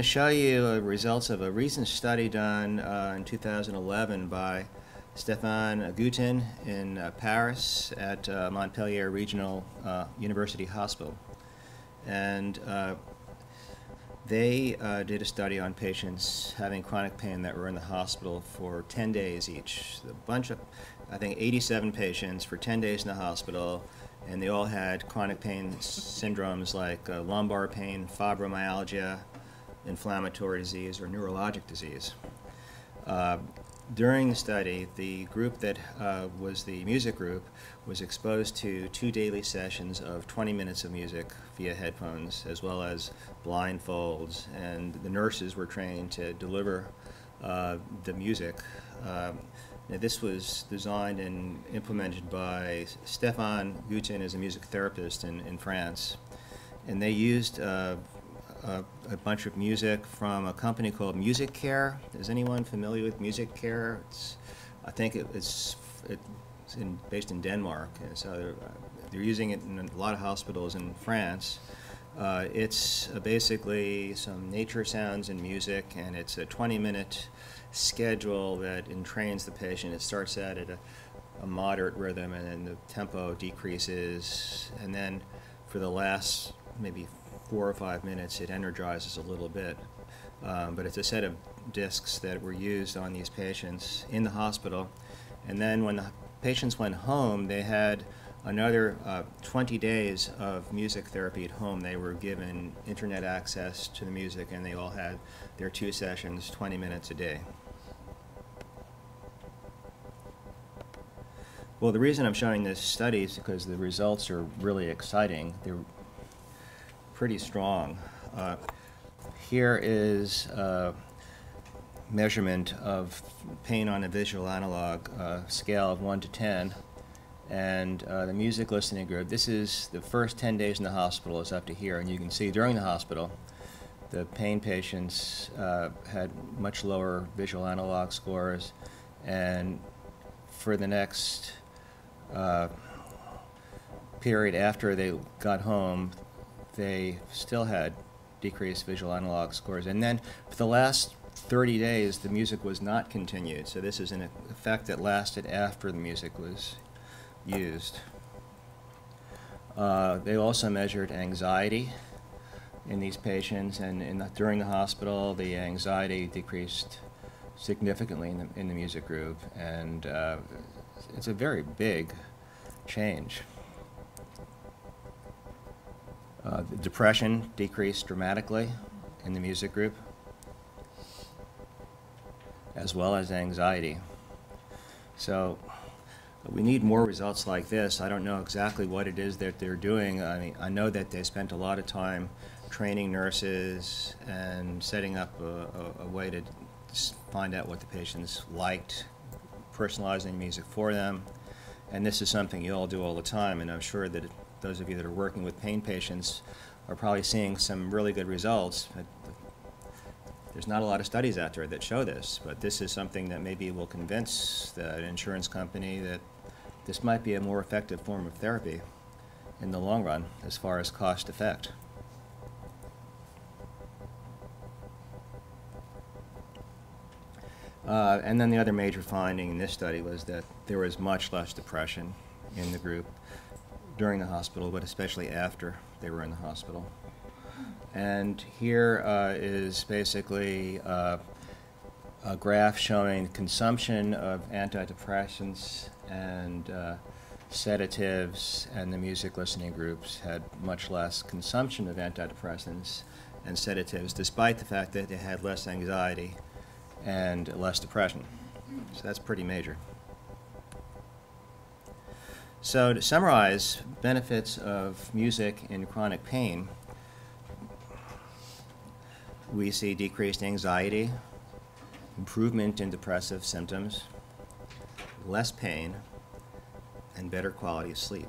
to show you results of a recent study done in 2011 by Stéphane Goutin in Paris at Montpellier Regional University Hospital. And they did a study on patients having chronic pain that were in the hospital for 10 days each. A bunch of, I think, 87 patients for 10 days in the hospital, and they all had chronic pain syndromes like lumbar pain, fibromyalgia, inflammatory disease, or neurologic disease. During the study, the group that was the music group was exposed to 2 daily sessions of 20 minutes of music via headphones, as well as blindfolds, and the nurses were trained to deliver the music. Now, this was designed and implemented by Stéphane Goutin as a music therapist in France, and they used a bunch of music from a company called Music Care. Is anyone familiar with Music Care? I think it's based in Denmark, and so they're using it in a lot of hospitals in France. It's basically some nature sounds and music, and it's a 20-minute schedule that entrains the patient. It starts out at a moderate rhythm, and then the tempo decreases, and then for the last maybe 4 or 5 minutes it energizes a little bit. But it's a set of discs that were used on these patients in the hospital, and then when the patients went home, they had another 20 days of music therapy at home. They were given internet access to the music, and they all had their 2 sessions, 20 minutes a day. Well, the reason I'm showing this study is because the results are really exciting. They're pretty strong. Here is a measurement of pain on a visual analog scale of 1 to 10. And the music listening group, this is the first 10 days in the hospital is up to here, and you can see during the hospital the pain patients had much lower visual analog scores, and for the next period after they got home, they still had decreased visual analog scores. And then for the last 30 days the music was not continued, so this is an effect that lasted after the music was used. They also measured anxiety in these patients, and during the hospital the anxiety decreased significantly in the music group, and it's a very big change. The depression decreased dramatically in the music group, as well as anxiety. So we need more results like this. I don't know exactly what it is that they're doing. I mean, I know that they spent a lot of time training nurses and setting up a way to find out what the patients liked, personalizing music for them. And this is something you all do all the time, and I'm sure that those of you that are working with pain patients are probably seeing some really good results. There's not a lot of studies out there that show this, but this is something that maybe will convince the insurance company that this might be a more effective form of therapy in the long run as far as cost effect. And then the other major finding in this study was that there was much less depression in the group during the hospital, but especially after they were in the hospital. And here is basically a graph showing consumption of antidepressants and sedatives, and the music listening groups had much less consumption of antidepressants and sedatives, despite the fact that they had less anxiety and less depression. So that's pretty major. So to summarize benefits of music in chronic pain, we see decreased anxiety, improvement in depressive symptoms, less pain, and better quality of sleep.